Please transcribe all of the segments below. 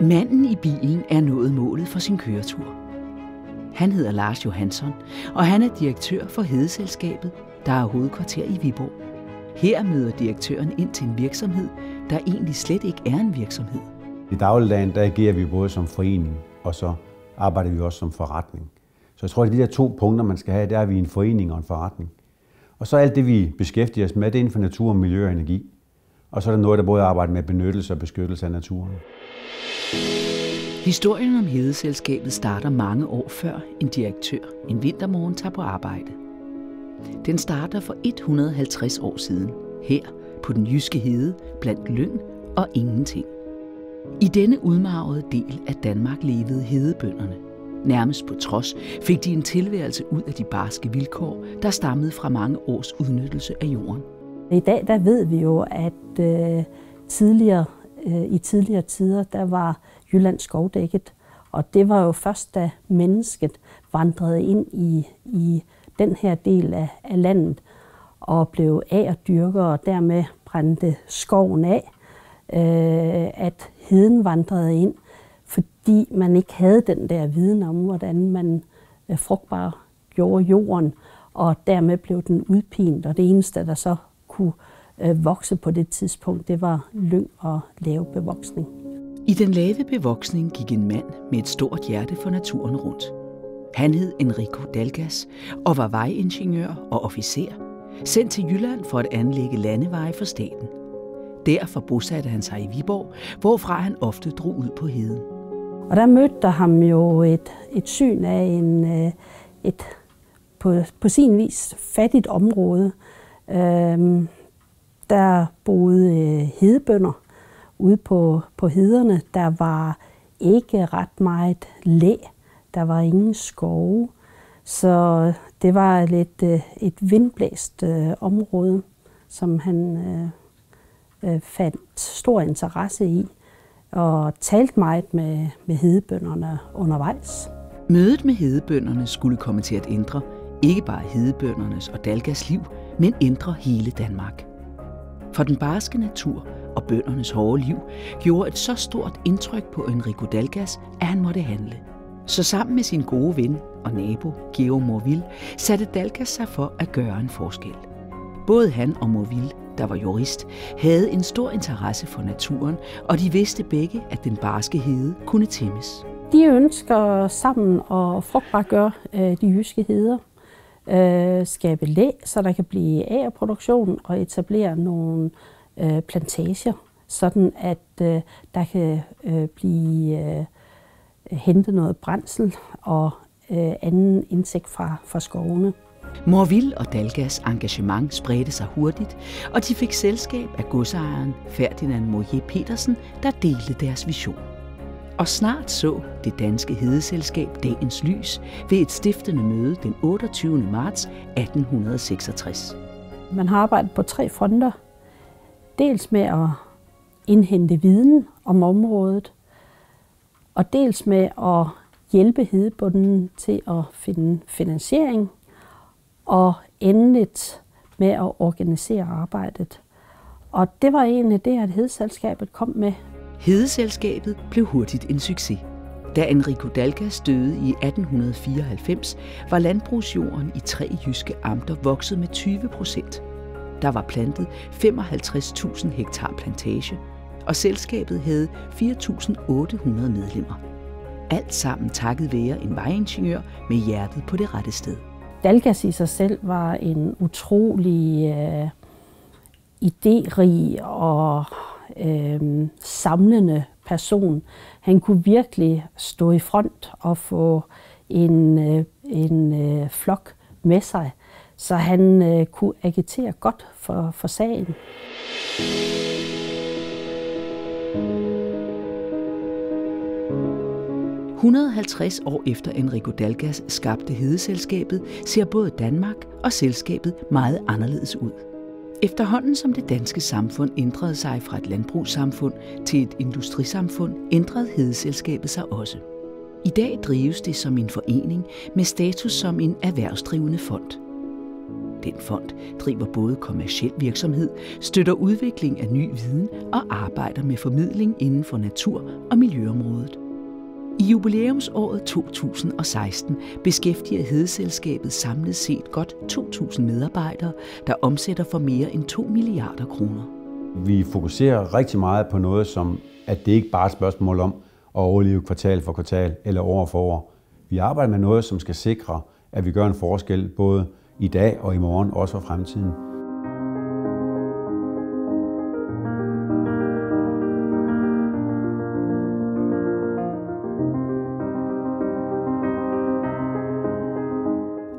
Manden i bilen er nået målet for sin køretur. Han hedder Lars Johansson, og han er direktør for Hedeselskabet, der har hovedkvarter i Viborg. Her møder direktøren ind til en virksomhed, der egentlig slet ikke er en virksomhed. I dagligdagen der agerer vi både som forening, og så arbejder vi også som forretning. Så jeg tror, at de der 2 punkter, man skal have, der er vi en forening og en forretning. Og så alt det, vi beskæftiger os med, det er inden for natur, miljø og energi. Og så er der noget, der både arbejder med benyttelse og beskyttelse af naturen. Historien om Hedeselskabet starter mange år før en direktør en vintermorgen tager på arbejde. Den starter for 150 år siden, her på den jyske hede, blandt lyng og ingenting. I denne udmarvede del af Danmark levede hedebønderne. Nærmest på trods fik de en tilværelse ud af de barske vilkår, der stammede fra mange års udnyttelse af jorden. I dag der ved vi jo, at i tidligere tider der var Jylland skovdækket, og det var jo først, da mennesket vandrede ind i den her del af landet og blev agerdyrker og dermed brændte skoven af, at heden vandrede ind, fordi man ikke havde den der viden om, hvordan man frugtbar gjorde jorden, og dermed blev den udpint, og det eneste, der så kunne vokse på det tidspunkt, det var lyng og lave bevoksning. I den lave bevoksning gik en mand med et stort hjerte for naturen rundt. Han hed Enrico Dalgas og var vejingeniør og officer, sendt til Jylland for at anlægge landeveje for staten. Derfor bosatte han sig i Viborg, hvorfra han ofte drog ud på heden. Og der mødte der ham jo et syn af et på sin vis fattigt område. Der boede hedebønder ude på hederne. Der var ikke ret meget læ. Der var ingen skove. Så det var lidt et vindblæst område, som han fandt stor interesse i og talte meget med hedebønderne undervejs. Mødet med hedebønderne skulle komme til at ændre ikke bare hedebøndernes og Dalgas liv, men ændre hele Danmark. For den barske natur og bøndernes hårde liv gjorde et så stort indtryk på Enrico Dalgas, at han måtte handle. Så sammen med sin gode ven og nabo, Georg Morville, satte Dalgas sig for at gøre en forskel. Både han og Morville, der var jurist, havde en stor interesse for naturen, og de vidste begge, at den barske hede kunne tæmmes. De ønsker sammen at frugtbargøre de jyske heder, skabe læ, så der kan blive agerproduktion og etablere nogle plantager, sådan at der kan blive hentet noget brændsel og anden indtægt fra skovene. Morville og Dalgas engagement spredte sig hurtigt, og de fik selskab af godsejeren Ferdinand Morier Petersen, der delte deres vision. Og snart så det danske hedeselskab dagens lys ved et stiftende møde den 28. marts 1866. Man har arbejdet på 3 fronter. Dels med at indhente viden om området, og dels med at hjælpe hedebunden til at finde finansiering, og endeligt med at organisere arbejdet. Og det var egentlig det, at hedeselskabet kom med. Hedeselskabet blev hurtigt en succes. Da Enrico Dalgas døde i 1894, var landbrugsjorden i 3 jyske amter vokset med 20%. Der var plantet 55.000 hektar plantage, og selskabet havde 4.800 medlemmer. Alt sammen takket være en vejingeniør med hjertet på det rette sted. Dalgas i sig selv var en utrolig idérig og samlende person. Han kunne virkelig stå i front og få en flok med sig, så han kunne agitere godt for sagen. – 150 år efter Enrico Dalgas skabte hedeselskabet, ser både Danmark og selskabet meget anderledes ud. Efterhånden som det danske samfund ændrede sig fra et landbrugssamfund til et industrisamfund, ændrede hedeselskabet sig også. I dag drives det som en forening med status som en erhvervsdrivende fond. Den fond driver både kommerciel virksomhed, støtter udvikling af ny viden og arbejder med formidling inden for natur- og miljøområdet. I jubilæumsåret 2016 beskæftiger Hedeselskabet samlet set godt 2.000 medarbejdere, der omsætter for mere end 2 milliarder kroner. Vi fokuserer rigtig meget på noget, som at det ikke bare er et spørgsmål om at overleve kvartal for kvartal eller år for år. Vi arbejder med noget, som skal sikre, at vi gør en forskel både i dag og i morgen, også for fremtiden.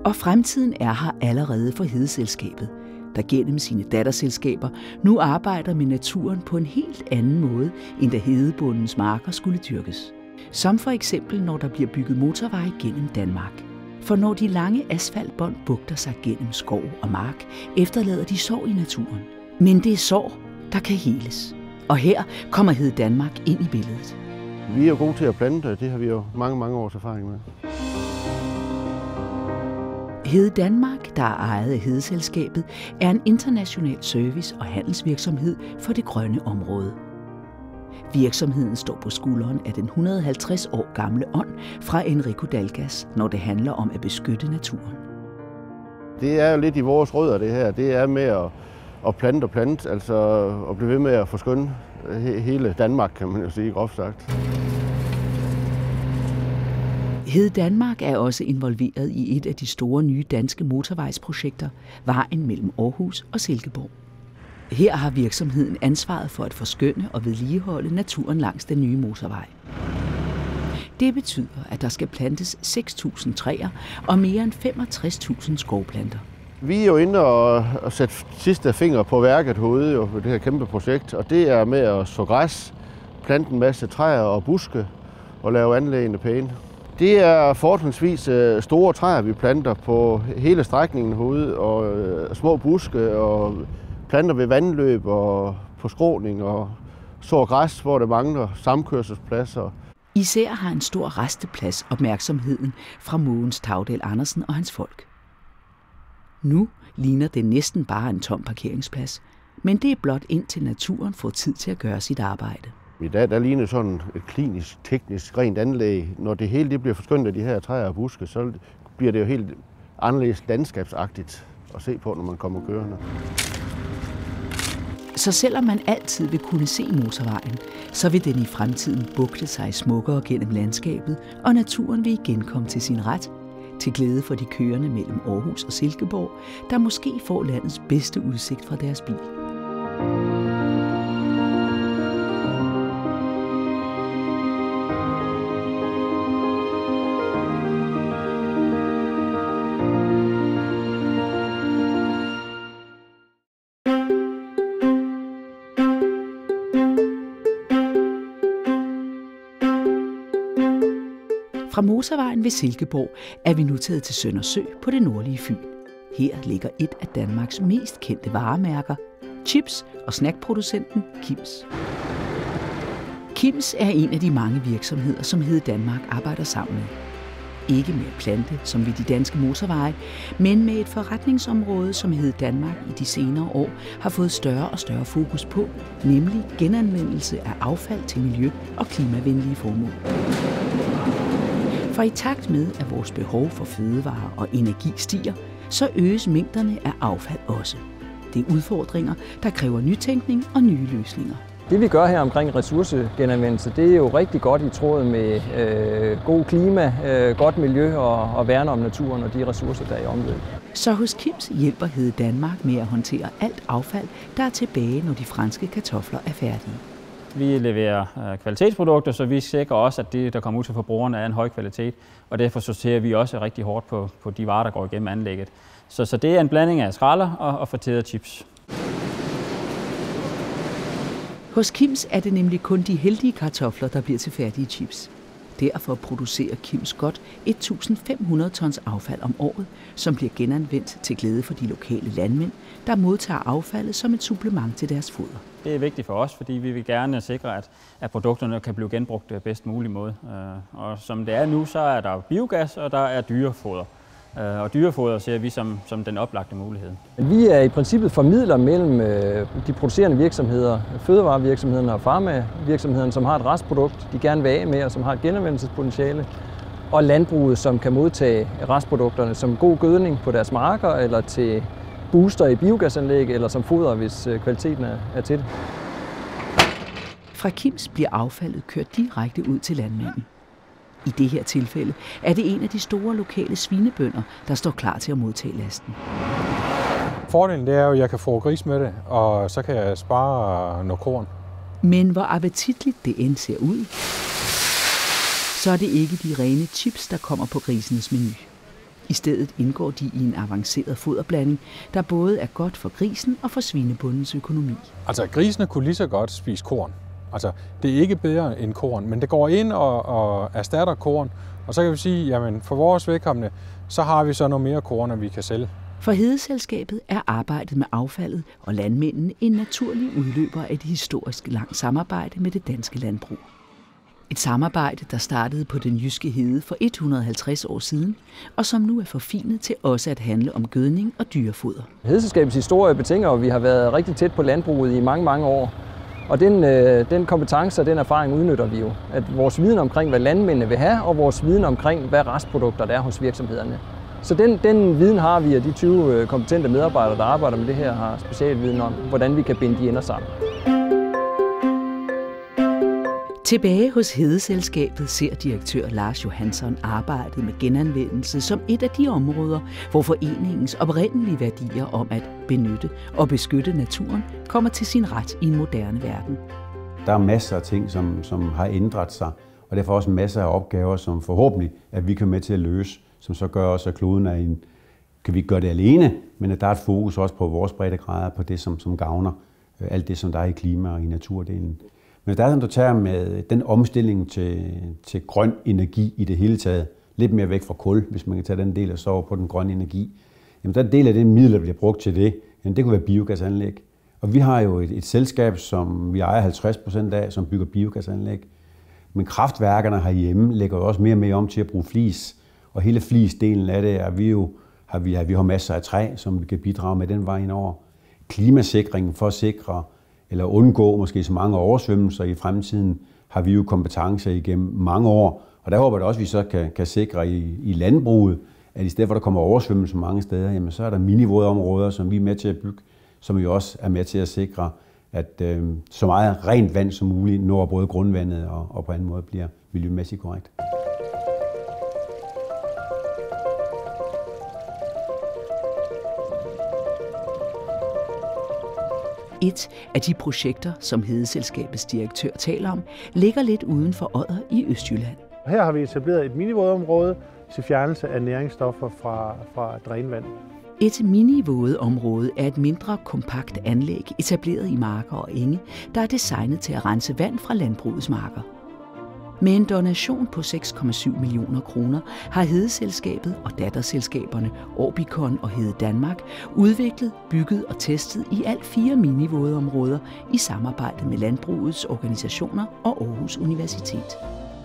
Og fremtiden er her allerede for Hedeselskabet, der gennem sine datterselskaber nu arbejder med naturen på en helt anden måde, end da hedebondens marker skulle dyrkes. Som for eksempel, når der bliver bygget motorveje gennem Danmark. For når de lange asfaltbånd bugter sig gennem skov og mark, efterlader de sår i naturen. Men det er sår, der kan heles. Og her kommer Hede Danmark ind i billedet. Vi er jo gode til at plante, det har vi jo mange års erfaring med. Hede Danmark, der er ejet af Hedeselskabet, er en international service- og handelsvirksomhed for det grønne område. Virksomheden står på skulderen af den 150 år gamle ånd fra Enrico Dalgas, når det handler om at beskytte naturen. Det er jo lidt i vores rødder, det her. Det er med at plante, altså at blive ved med at forskønne hele Danmark, kan man jo sige, groft sagt. Hede Danmark er også involveret i et af de store nye danske motorvejsprojekter, vejen mellem Aarhus og Silkeborg. Her har virksomheden ansvaret for at forskønne og vedligeholde naturen langs den nye motorvej. Det betyder, at der skal plantes 6.000 træer og mere end 65.000 skovplanter. Vi er jo inde og sætte sidste finger på værket herude på det her kæmpe projekt, og det er med at så græs, plante en masse træer og buske og lave anlæggene pæne. Det er fortrinsvis store træer, vi planter på hele strækningen herude, og små buske og planter ved vandløb og på skråning og sår græs, hvor der mangler samkørselspladser. Især har en stor resteplads opmærksomheden fra Mogens Tavdal Andersen og hans folk. Nu ligner det næsten bare en tom parkeringsplads, men det er blot indtil naturen får tid til at gøre sit arbejde. I dag der ligner sådan et klinisk, teknisk, rent anlæg. Når det hele det bliver forskønt af de her træer og buske, så bliver det jo helt anderledes landskabsagtigt at se på, når man kommer kørende. Så selvom man altid vil kunne se motorvejen, så vil den i fremtiden bugte sig smukkere gennem landskabet, og naturen vil igen komme til sin ret, til glæde for de kørende mellem Aarhus og Silkeborg, der måske får landets bedste udsigt fra deres bil. Fra motorvejen ved Silkeborg er vi nu taget til Søndersø på det nordlige Fyn. Her ligger et af Danmarks mest kendte varemærker, chips- og snackproducenten Kims. Kims er en af de mange virksomheder, som Hede Danmark arbejder sammen med. Ikke med at plante, som ved de danske motorveje, men med et forretningsområde, som Hede Danmark i de senere år har fået større og større fokus på, nemlig genanvendelse af affald til miljø- og klimavenlige formål. For i takt med, at vores behov for fødevarer og energi stiger, så øges mængderne af affald også. Det er udfordringer, der kræver nytænkning og nye løsninger. Det vi gør her omkring ressourcegenanvendelse, det er jo rigtig godt i tråd med god klima, godt miljø og værne om naturen og de ressourcer, der er i omløb. Så hos Kims hjælper Hede Danmark med at håndtere alt affald, der er tilbage, når de franske kartofler er færdige. Vi leverer kvalitetsprodukter, så vi sikrer også, at det, der kommer ud til forbrugerne, er en høj kvalitet. Og derfor sorterer vi også rigtig hårdt på de varer, der går igennem anlægget. Så det er en blanding af skralder og friterede chips. Hos Kims er det nemlig kun de heldige kartofler, der bliver til færdige chips. Derfor producerer Kims godt 1.500 tons affald om året, som bliver genanvendt til glæde for de lokale landmænd, der modtager affaldet som et supplement til deres foder. Det er vigtigt for os, fordi vi vil gerne sikre, at produkterne kan blive genbrugt på bedst mulig måde. Og som det er nu, så er der biogas, og der er dyrefoder. Og dyrefoder ser vi som den oplagte mulighed. Vi er i princippet formidler mellem de producerende virksomheder, fødevarevirksomhederne og farmavirksomhederne, som har et restprodukt, de gerne vil af med, og som har et genanvendelsespotentiale, og landbruget, som kan modtage restprodukterne som god gødning på deres marker, eller til booster i biogasanlæg, eller som foder, hvis kvaliteten er til det. Fra Kims bliver affaldet kørt direkte ud til landmanden. I det her tilfælde er det en af de store lokale svinebønder, der står klar til at modtage lasten. Fordelen det er jo, at jeg kan få gris med det, og så kan jeg spare noget korn. Men hvor appetitligt det end ser ud, så er det ikke de rene chips, der kommer på grisenes menu. I stedet indgår de i en avanceret foderblanding, der både er godt for grisen og for svinebondens økonomi. Altså grisene kunne lige så godt spise korn. Altså, det er ikke bedre end korn, men det går ind og erstatter korn. Og så kan vi sige, jamen for vores vedkommende, så har vi så noget mere korn, end vi kan sælge. For Hedeselskabet er arbejdet med affaldet og landmændene en naturlig udløber af et historisk langt samarbejde med det danske landbrug. Et samarbejde, der startede på den jyske hede for 150 år siden, og som nu er forfinet til også at handle om gødning og dyrefoder. Hedeselskabets historie betinger, at vi har været rigtig tæt på landbruget i mange, mange år. Og den kompetence og den erfaring udnytter vi jo. At vores viden omkring, hvad landmændene vil have, og vores viden omkring, hvad restprodukter der er hos virksomhederne. Så den viden har vi, og de 20 kompetente medarbejdere, der arbejder med det her, har specialviden om, hvordan vi kan binde de ender sammen. Tilbage hos Hedeselskabet ser direktør Lars Johansson arbejdet med genanvendelse som et af de områder, hvor foreningens oprindelige værdier om at benytte og beskytte naturen kommer til sin ret i en moderne verden. Der er masser af ting, som har ændret sig, og derfor også masser af opgaver, som forhåbentlig at vi kan med til at løse, som så gør også, at kloden er en, kan vi ikke gøre det alene, men at der er et fokus også på vores breddegrader, på det, som gavner alt det, som der er i klima og i naturdelen. Men der er, som du tager med den omstilling til grøn energi i det hele taget, lidt mere væk fra kul, hvis man kan tage den del og så over på den grønne energi, jamen den del af det middel, der bliver brugt til det, jamen det kunne være biogasanlæg. Og vi har jo et selskab, som vi ejer 50% af, som bygger biogasanlæg. Men kraftværkerne herhjemme lægger jo også mere og mere om til at bruge flis. Og hele flisdelen af det er vi har masser af træ, som vi kan bidrage med den vej ind over. Klimasikringen for at sikre eller undgå måske så mange oversvømmelser i fremtiden, har vi jo kompetencer igennem mange år. Og der håber jeg også, at vi så kan sikre i landbruget, at i stedet for, at der kommer oversvømmelser mange steder, jamen, så er der minivådområder, som vi er med til at bygge, som jo også er med til at sikre, at så meget rent vand som muligt når både grundvandet og på anden måde bliver miljømæssigt korrekt. Et af de projekter, som Hedeselskabets direktør taler om, ligger lidt uden for Odder i Østjylland. Her har vi etableret et minivådområde til fjernelse af næringsstoffer fra drænvand. Et minivådområde er et mindre kompakt anlæg etableret i marker og enge, der er designet til at rense vand fra landbrugets marker. Med en donation på 6,7 millioner kroner har Hedeselskabet og datterselskaberne Orbicon og Hede Danmark udviklet, bygget og testet i alt 4 minivådområder i samarbejde med landbrugets organisationer og Aarhus Universitet.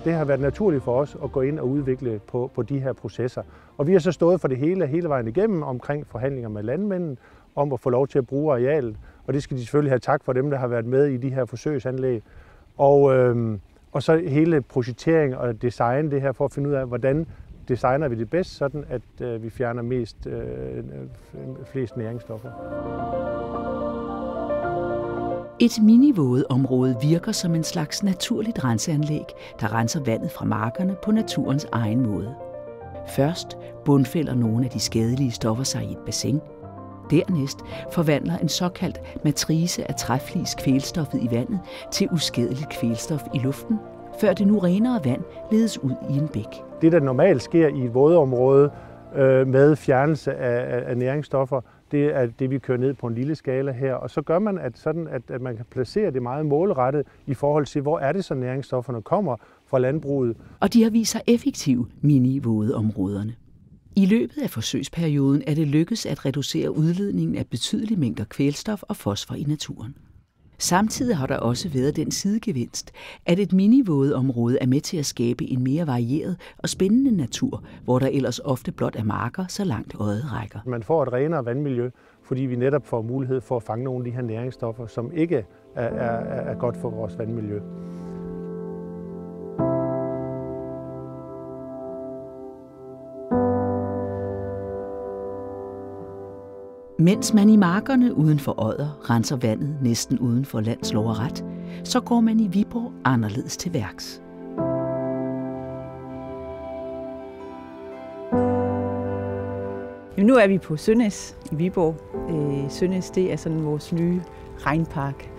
Det har været naturligt for os at gå ind og udvikle på de her processer. Og vi har så stået for det hele vejen igennem omkring forhandlinger med landmændene om at få lov til at bruge arealet. Og det skal de selvfølgelig have tak for dem, der har været med i de her forsøgsanlæg. Og så hele projektering og design det her for at finde ud af, hvordan designer vi det bedst, sådan at vi fjerner flest næringsstoffer. Et minivådområde virker som en slags naturligt renseanlæg, der renser vandet fra markerne på naturens egen måde. Først bundfælder nogle af de skadelige stoffer sig i et bassin. Dernæst forvandler en såkaldt matrice af træflis kvælstoffet i vandet til uskadeligt kvælstof i luften, før det nu renere vand ledes ud i en bæk. Det, der normalt sker i et vådområde med fjernelse af næringsstoffer, det er det, vi kører ned på en lille skala her. Og så gør man at man kan placere det meget målrettet i forhold til, hvor er det så næringsstofferne kommer fra landbruget. Og de har vist sig effektive minivådområderne. I løbet af forsøgsperioden er det lykkedes at reducere udledningen af betydelige mængder kvælstof og fosfor i naturen. Samtidig har der også været den sidegevinst, at et minivådområde er med til at skabe en mere varieret og spændende natur, hvor der ellers ofte blot er marker, så langt øjet rækker. Man får et renere vandmiljø, fordi vi netop får mulighed for at fange nogle af de her næringsstoffer, som ikke er godt for vores vandmiljø. Mens man i markerne uden for Odder renser vandet næsten uden for lands lov og ret, så går man i Viborg anderledes til værks. Nu er vi på Sønæs i Viborg. Sønæs, det er sådan vores nye regnpark.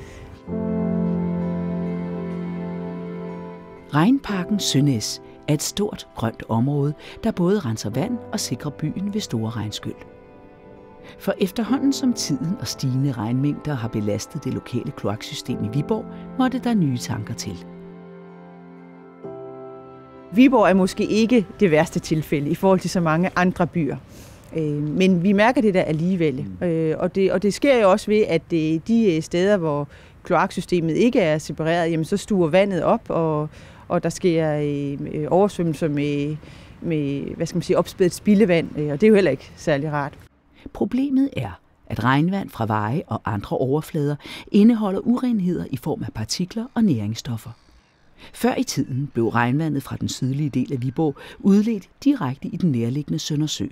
Regnparken Sønæs er et stort grønt område, der både renser vand og sikrer byen ved store regnskyl. For efterhånden som tiden og stigende regnmængder har belastet det lokale kloaksystem i Viborg, måtte der nye tanker til. Viborg er måske ikke det værste tilfælde i forhold til så mange andre byer. Men vi mærker det der alligevel. Og det sker jo også ved, at de steder, hvor kloaksystemet ikke er separeret, jamen så stuer vandet op, og der sker oversvømmelser med hvad skal man sige, opspædet spildevand, og det er jo heller ikke særlig rart. Problemet er, at regnvand fra veje og andre overflader indeholder urenheder i form af partikler og næringsstoffer. Før i tiden blev regnvandet fra den sydlige del af Viborg udledt direkte i den nærliggende Søndersø.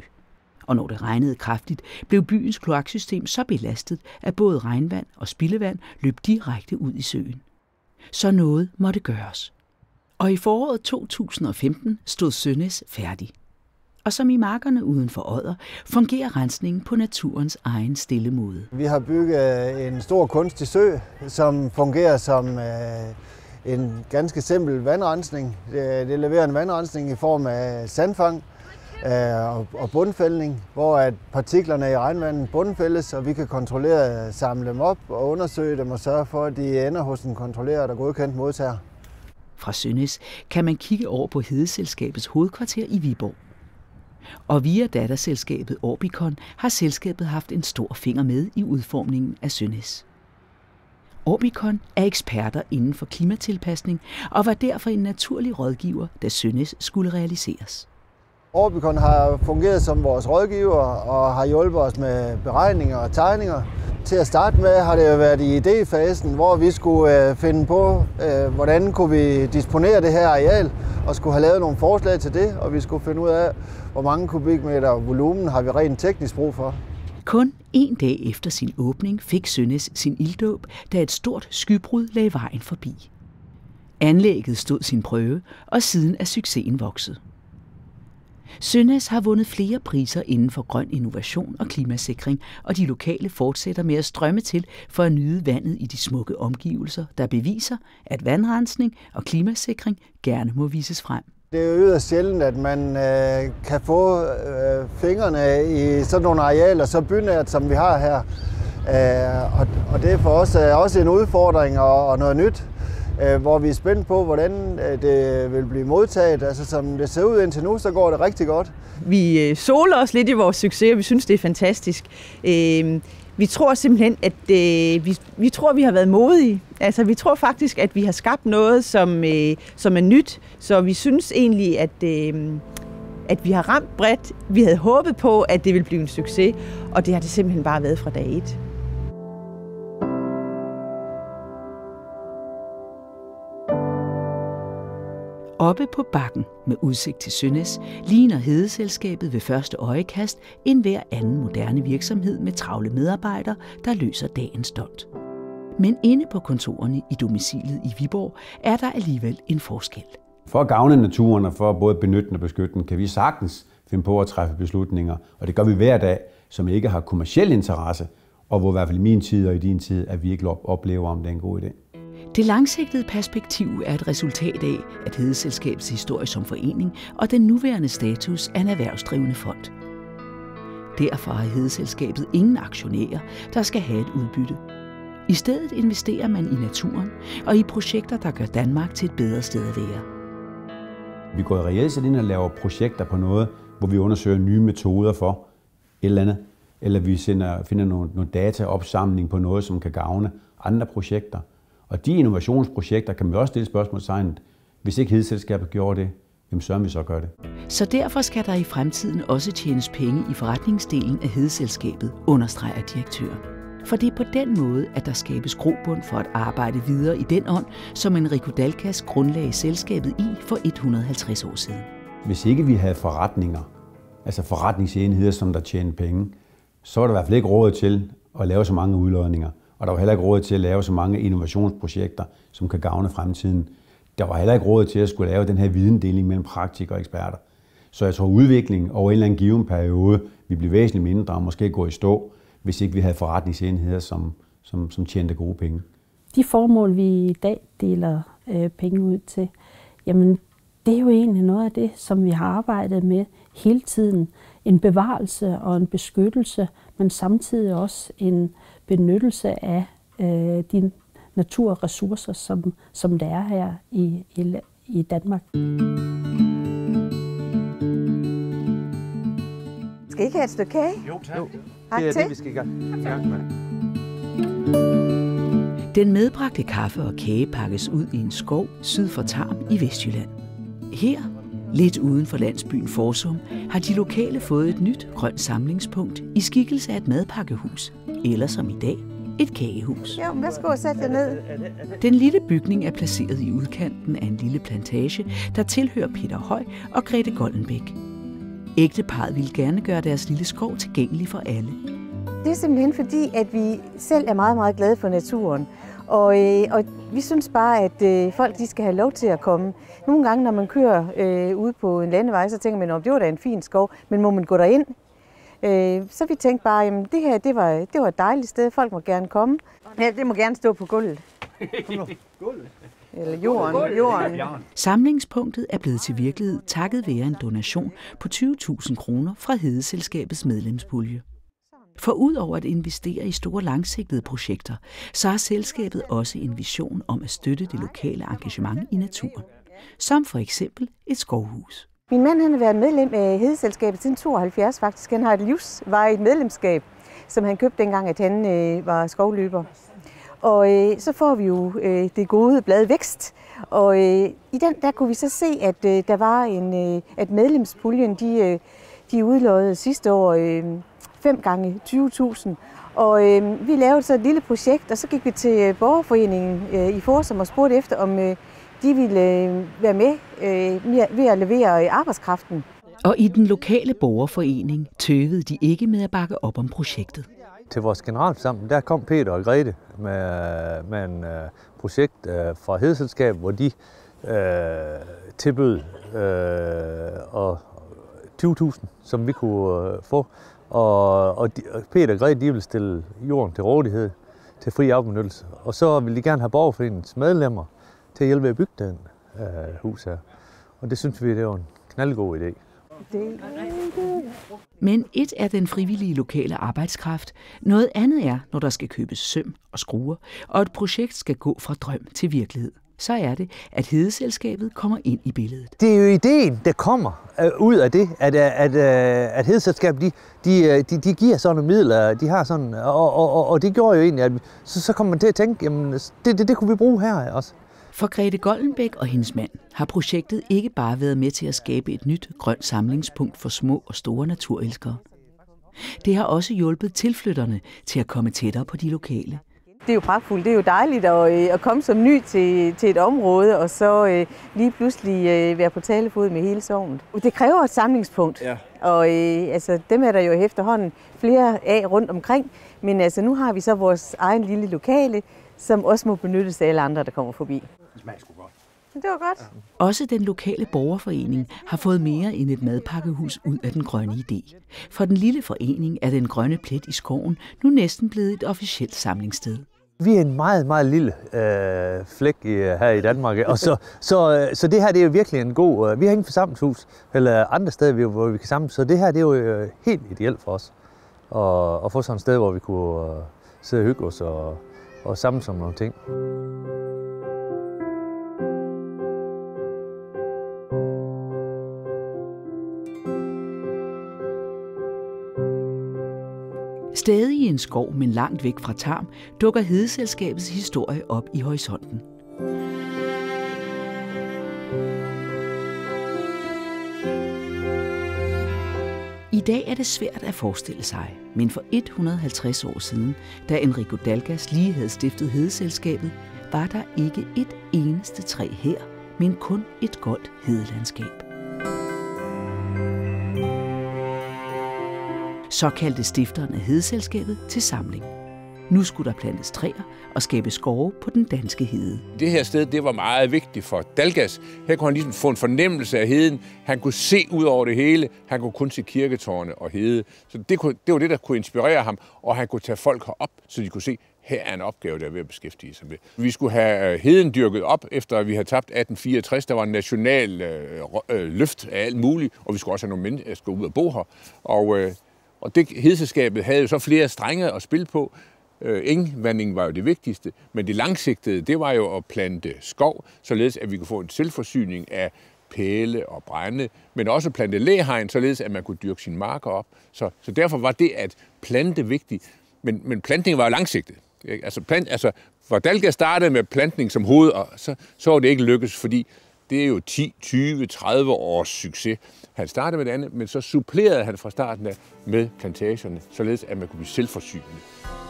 Og når det regnede kraftigt, blev byens kloaksystem så belastet, at både regnvand og spildevand løb direkte ud i søen. Så noget måtte gøres. Og i foråret 2015 stod Sønæs færdig. Og som i markerne uden for Odder, fungerer rensningen på naturens egen stille måde. Vi har bygget en stor kunstig sø, som fungerer som en ganske simpel vandrensning. Det leverer en vandrensning i form af sandfang og bundfældning, hvor at partiklerne i regnvandet bundfældes, og vi kan kontrollere, samle dem op og undersøge dem og sørge for, at de ender hos en kontrolleret og godkendt modtager. Fra Sønæs kan man kigge over på Hedeselskabets hovedkvarter i Viborg. Og via datterselskabet Orbicon har selskabet haft en stor finger med i udformningen af Sønæs. Orbicon er eksperter inden for klimatilpasning og var derfor en naturlig rådgiver, da Sønæs skulle realiseres. Orbicon har fungeret som vores rådgiver og har hjulpet os med beregninger og tegninger. Til at starte med har det jo været i idéfasen, hvor vi skulle finde på, hvordan kunne vi disponere det her areal, og skulle have lavet nogle forslag til det, og vi skulle finde ud af, hvor mange kubikmeter volumen har vi rent teknisk brug for. Kun en dag efter sin åbning fik Sønæs sin ilddåb, da et stort skybrud lagde vejen forbi. Anlægget stod sin prøve, og siden er succesen vokset. Sønæs har vundet flere priser inden for grøn innovation og klimasikring, og de lokale fortsætter med at strømme til for at nyde vandet i de smukke omgivelser, der beviser, at vandrensning og klimasikring gerne må vises frem. Det er jo yderst sjældent, at man kan få fingrene i sådan nogle arealer så bynært, som vi har her. Og det er for os også en udfordring og noget nyt, hvor vi er spændt på, hvordan det vil blive modtaget. Altså, som det ser ud indtil nu, så går det rigtig godt. Vi soler os lidt i vores succes, og vi synes, det er fantastisk. Vi tror simpelthen, at vi tror, vi har været modige. Altså, vi tror faktisk, at vi har skabt noget, som er nyt. Så vi synes egentlig, at vi har ramt bredt. Vi havde håbet på, at det ville blive en succes, og det har det simpelthen bare været fra dag 1. Oppe på bakken med udsigt til Sønæs ligner Hedeselskabet ved første øjekast enhver anden moderne virksomhed med travle medarbejdere, der løser dagens dont. Men inde på kontorerne i domicilet i Viborg er der alligevel en forskel. For at gavne naturen og for at både benytte og beskytte den, kan vi sagtens finde på at træffe beslutninger, og det gør vi hver dag, som ikke har kommerciel interesse, og hvor i hvert fald i min tid og i din tid, at vi ikke oplever, om det er en god idé. Det langsigtede perspektiv er et resultat af, at Hedeselskabets historie som forening og den nuværende status er en erhvervsdrivende fond. Derfor har Hedeselskabet ingen aktionærer, der skal have et udbytte. I stedet investerer man i naturen og i projekter, der gør Danmark til et bedre sted at være. Vi går reelt set ind og laver projekter på noget, hvor vi undersøger nye metoder for et eller andet, eller vi finder nogle dataopsamling på noget, som kan gavne andre projekter. Og de innovationsprojekter kan man også stille spørgsmålstegnet. Hvis ikke Hedeselskabet gjorde det, hvem sørger vi så gør det? Så derfor skal der i fremtiden også tjenes penge i forretningsdelen af Hedeselskabet, understreger direktøren. For det er på den måde, at der skabes grobund for at arbejde videre i den ånd, som Enrico Dalgas grundlagde selskabet i for 150 år siden. Hvis ikke vi havde forretninger, altså forretningsenheder, som der tjener penge, så var der i hvert fald ikke råd til at lave så mange udlodninger. Og der var heller ikke råd til at lave så mange innovationsprojekter, som kan gavne fremtiden. Der var heller ikke råd til at skulle lave den her videndeling mellem praktikere og eksperter. Så jeg tror, udviklingen over en eller anden given periode vil blive væsentligt mindre og måske gå i stå, hvis ikke vi havde forretningsenheder, som tjente gode penge. De formål, vi i dag deler penge ud til, jamen det er jo egentlig noget af det, som vi har arbejdet med hele tiden. En bevarelse og en beskyttelse, men samtidig også en benyttelse af de naturressourcer, som der er her i Danmark. Skal I ikke have et stykke kage? Jo, tak. Det er det, vi skal i gang med. Den medbragte kaffe og kage pakkes ud i en skov syd for Tarm i Vestjylland. Her, lidt uden for landsbyen Forsum, har de lokale fået et nyt grønt samlingspunkt i skikkelse af et madpakkehus, eller som i dag, et kagehus. Jo, værsgo og sæt jer ned. Den lille bygning er placeret i udkanten af en lille plantage, der tilhører Peter Høj og Grete Goldenbæk. Ægteparret ville gerne gøre deres lille skov tilgængelig for alle. Det er simpelthen fordi, at vi selv er meget, meget glade for naturen. Og vi synes bare, at folk de skal have lov til at komme. Nogle gange, når man kører ude på en landevej, så tænker man, at det var da en fin skov, men må man gå derind? Så vi tænkte bare, at det her det var et dejligt sted, folk må gerne komme. Ja, det må gerne stå på gulvet. Eller jorden. Samlingspunktet er blevet til virkelighed takket være en donation på 20.000 kroner fra Hedeselskabets medlemspulje. For udover at investere i store langsigtede projekter, så har selskabet også en vision om at støtte det lokale engagement i naturen. Som for eksempel et skovhus. Min mand han har været medlem af Hedeselskabet siden 72 faktisk. Han har et livsvarigt medlemskab, som han købte dengang, at han var skovløber. Og så får vi jo det gode blad Vækst. Og i den der kunne vi så se, at der var at medlemspuljen de udlodede sidste år 5 gange 20.000. Og vi lavede så et lille projekt, og så gik vi til borgerforeningen i Forsum og spurgte efter, om de ville være med ved at levere arbejdskraften. Og i den lokale borgerforening tøvede de ikke med at bakke op om projektet. Til vores generalforsamling, der kom Peter og Grete med en projekt fra Hedeselskabet, hvor de tilbød 20.000, som vi kunne få. Og Peter og Grete de ville stille jorden til rådighed til fri afbenyttelse. Og så ville de gerne have borgerforeningens medlemmer til at hjælpe med at bygge den hus her. Og det synes vi, det var en knaldgod idé. Men et er den frivillige lokale arbejdskraft. Noget andet er, når der skal købes søm og skruer, og et projekt skal gå fra drøm til virkelighed. Så er det, at Hedeselskabet kommer ind i billedet. Det er jo ideen, der kommer ud af det, at Hedeselskabet, de giver sådan nogle midler, de har sådan, og det gjorde jo egentlig, at så kommer man til at tænke, jamen det kunne vi bruge her også. For Grete Goldenbæk og hendes mand har projektet ikke bare været med til at skabe et nyt grønt samlingspunkt for små og store naturelskere. Det har også hjulpet tilflytterne til at komme tættere på de lokale. Det er jo pragtfuldt. Det er jo dejligt at komme som ny til et område, og så lige pludselig være på talefod med hele sognet. Det kræver et samlingspunkt, ja. Og altså, dem er der jo efterhånden flere af rundt omkring. Men altså, nu har vi så vores egen lille lokale, som også må benyttes af alle andre, der kommer forbi. Det smager sgu godt. Det var godt. Også den lokale borgerforening har fået mere end et madpakkehus ud af den grønne idé. For den lille forening er den grønne plet i skoven nu næsten blevet et officielt samlingssted. Vi er en meget, meget lille flæk her i Danmark, og så det her det er jo virkelig en god... Vi har ingen forsamlingshus eller andre steder, hvor vi kan samles, så det her det er jo helt ideelt for os at få sådan et sted, hvor vi kunne sidde og hygge os og samles om nogle ting. Stadig i en skov, men langt væk fra Tarm, dukker Hedeselskabets historie op i horisonten. I dag er det svært at forestille sig, men for 150 år siden, da Enrico Dalgas lige havde stiftet Hedeselskabet, var der ikke et eneste træ her, men kun et goldt hedelandskab. Så kaldte stifteren af Hedeselskabet til samling. Nu skulle der plantes træer og skabe skove på den danske hede. Det her sted, det var meget vigtigt for Dalgas. Her kunne han ligesom få en fornemmelse af heden. Han kunne se ud over det hele. Han kunne kun se kirketårne og hede. Så det var det, der kunne inspirere ham, og han kunne tage folk herop, så de kunne se, her er en opgave, der er ved at beskæftige sig med. Vi skulle have heden dyrket op, efter vi havde tabt 1864. Der var en national løft af alt muligt, og vi skulle også have nogle mennesker, der skulle ud og bo her. Og det Hedeselskabet havde jo så flere strenge at spille på. Engvanding var jo det vigtigste, men det langsigtede, det var jo at plante skov, således at vi kunne få en selvforsyning af pæle og brænde, men også plante læhegn, således at man kunne dyrke sine marker op. Så derfor var det at plante vigtigt, men plantning var jo langsigtet. For Dalgas startede med plantning som hoved, og så var det ikke lykkes, fordi det er jo 10, 20, 30 års succes. Han startede med det andet, men så supplerede han fra starten af med plantagerne, således at man kunne blive selvforsynende.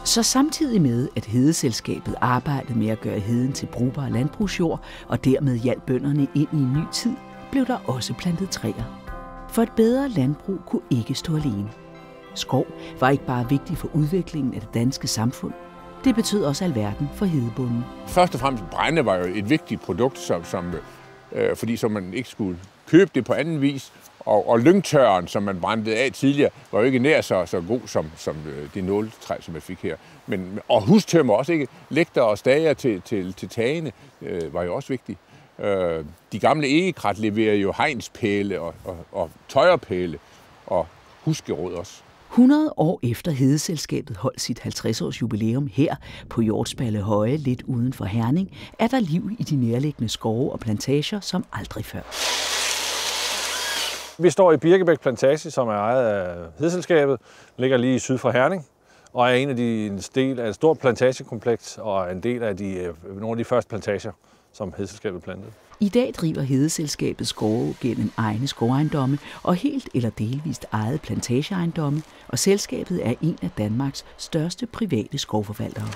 Så samtidig med, at Hedeselskabet arbejdede med at gøre heden til brugbar landbrugsjord og dermed hjalp bønderne ind i en ny tid, blev der også plantet træer. For et bedre landbrug kunne ikke stå alene. Skov var ikke bare vigtig for udviklingen af det danske samfund, det betød også alverden for hedebunden. Først og fremmest brænde var jo et vigtigt produkt, fordi så man ikke skulle købe det på anden vis. Og lyngtørren, som man brændte af tidligere, var jo ikke nær så god som det nåletræ, som jeg fik her. Og hustømmer også ikke. Lægter og stager til tagene var jo også vigtigt. De gamle egekrat leverer jo hegnspæle og tøjerpæle og huskeråd også. 100 år efter Hedeselskabet holdt sit 50-års jubilæum her på Hjortsballe Høje, lidt uden for Herning, er der liv i de nærliggende skove og plantager som aldrig før. Vi står i Birkebæk Plantage, som er ejet af Hedeselskabet, ligger lige syd for Herning, og er en del af et stort plantagekompleks og en del af nogle af de første plantager, som Hedeselskabet plantede. I dag driver Hedeselskabet skove gennem egne skovejendomme og helt eller delvist eget plantageejendomme, og selskabet er en af Danmarks største private skovforvaltere.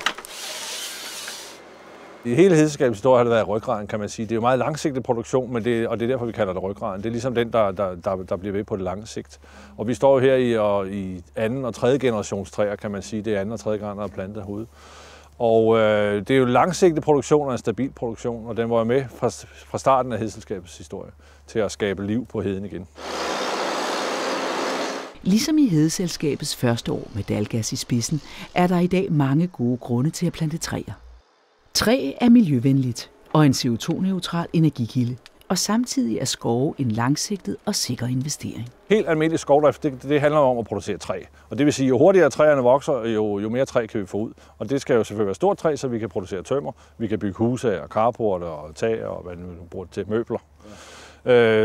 I hele Hedeselskabets historie har det været ryggraden, kan man sige. Det er jo meget langsigtet produktion, og det er derfor, vi kalder det ryggraden. Det er ligesom den, der bliver ved på det lange sigt. Og vi står her i anden og tredje generationstræer, kan man sige. Det er anden og tredje gang, der er plantet herude. Og det er jo langsigtet produktion og en stabil produktion, og den var med fra starten af Hedeselskabets historie til at skabe liv på heden igen. Ligesom i Hedeselskabets første år med Dalgas i spidsen, er der i dag mange gode grunde til at plante træer. Træ er miljøvenligt og en CO2-neutral energikilde, og samtidig er skove en langsigtet og sikker investering. Helt almindelig skovdrift, det handler om at producere træ. Og det vil sige, jo hurtigere træerne vokser, jo mere træ kan vi få ud. Og det skal jo selvfølgelig være stort træ, så vi kan producere tømmer. Vi kan bygge huse og carporter og tag og hvad vi nu bruger til møbler.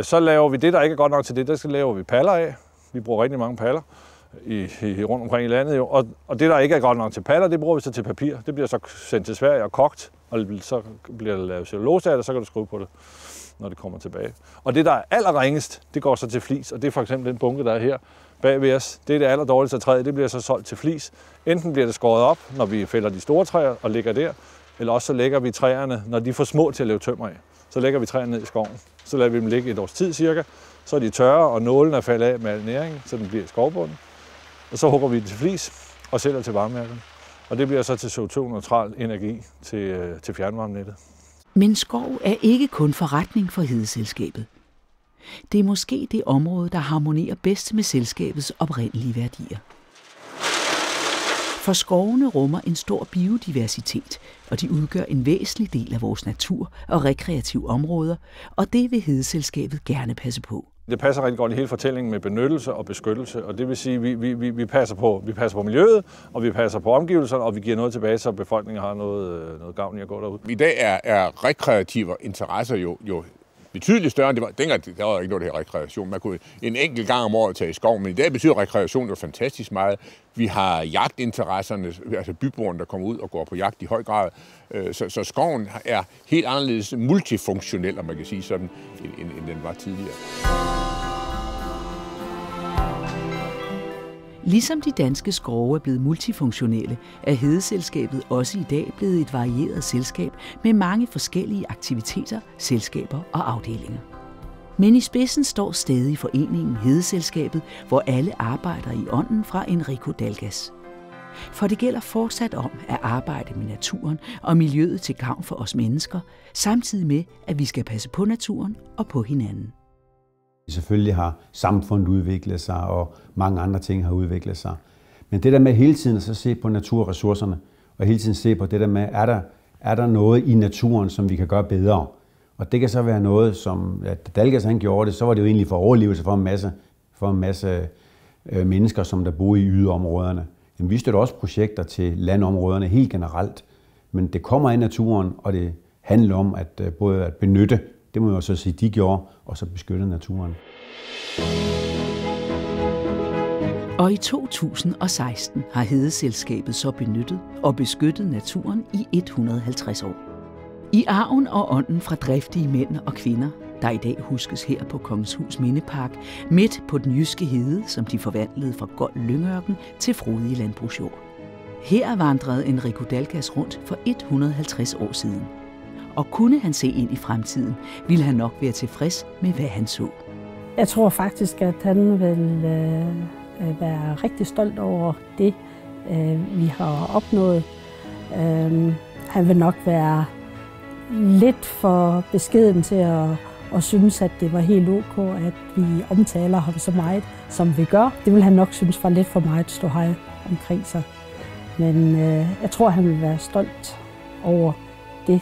Så laver vi det, der ikke er godt nok til det, der skal laver vi paller af. Vi bruger rigtig mange paller rundt omkring i landet. Jo. Og det, der ikke er godt nok til paller, det bruger vi så til papir. Det bliver så sendt til Sverige og kogt, og så bliver der lavet cellulose af det, og så kan du skrive på det, når det kommer tilbage. Og det, der er allerringest, det går så til flis, og det er for eksempel den bunke, der er her bag ved os. Det er det allerdårligste træ, det bliver så solgt til flis. Enten bliver det skåret op, når vi fælder de store træer og lægger der, eller også så lægger vi træerne, når de er for små til at lave tømmer af. Så lægger vi træerne ned i skoven. Så lader vi dem ligge et års tid cirka, så er de tørre, og nålen er faldet af med al næring, så den bliver i skovbunden. Og så hugger vi det til flis og sælger til varmeværkerne. Og det bliver så til CO2-neutral energi til fjernvarmenettet. Men skov er ikke kun forretning for Hedeselskabet. Det er måske det område, der harmonerer bedst med selskabets oprindelige værdier. For skovene rummer en stor biodiversitet, og de udgør en væsentlig del af vores natur og rekreative områder, og det vil Hedeselskabet gerne passe på. Det passer rigtig godt i hele fortællingen med benyttelse og beskyttelse, og det vil sige, at vi passer på miljøet, og vi passer på omgivelserne, og vi giver noget tilbage, så befolkningen har noget gavn i at gå derude. I dag er rekreative interesser jo betydeligt større end det var. Dengang der var ikke noget, der her rekreation. Man kunne en enkelt gang om året tage i skov, men i dag betyder rekreation jo fantastisk meget. Vi har jagtinteresserne, altså byboerne, der kommer ud og går på jagt i høj grad. Så skoven er helt anderledes multifunktionel, om man kan sige sådan, end den var tidligere. Ligesom de danske skove er blevet multifunktionelle, er Hedeselskabet også i dag blevet et varieret selskab med mange forskellige aktiviteter, selskaber og afdelinger. Men i spidsen står stadig foreningen Hedeselskabet, hvor alle arbejder i ånden fra Enrico Dalgas. For det gælder fortsat om at arbejde med naturen og miljøet til gavn for os mennesker, samtidig med, at vi skal passe på naturen og på hinanden. Selvfølgelig har samfundet udviklet sig, og mange andre ting har udviklet sig. Men det der med hele tiden at så se på naturressourcerne, og hele tiden se på det der med, er der noget i naturen, som vi kan gøre bedre? Og det kan så være noget, som at Dalgas han gjorde det, så var det jo egentlig for overlevelse for en masse mennesker, som der bor i yderområderne. Jamen, vi støtter også projekter til landområderne helt generelt, men det kommer i naturen, og det handler om at både at benytte, det må jeg så sige, de gjorde, og så beskytte naturen. Og i 2016 har Hedeselskabet så benyttet og beskyttet naturen i 150 år. I arven og ånden fra driftige mænd og kvinder, der i dag huskes her på Kongenshus Mindepark, midt på den jyske hede, som de forvandlede fra gold lyngørken til frodig landbrugsjord. Her vandrede Enrico Dalgas rundt for 150 år siden. Og kunne han se ind i fremtiden, ville han nok være tilfreds med, hvad han så. Jeg tror faktisk, at han vil være rigtig stolt over det, vi har opnået. Han vil nok være lidt for beskeden til at synes, at det var helt ok, at vi omtaler ham så meget, som vi gør. Det vil han nok synes var lidt for meget at stå her omkring sig. Men jeg tror, han vil være stolt over det,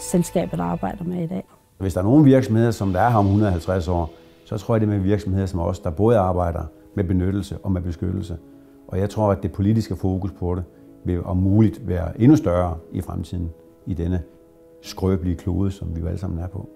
selskabet arbejder med i dag. Hvis der er nogle virksomheder, som der er her om 150 år, så tror jeg, det er med virksomheder som os, der både arbejder med benyttelse og med beskyttelse. Og jeg tror, at det politiske fokus på det vil om muligt være endnu større i fremtiden i denne skrøbelige klode, som vi jo alle sammen er på.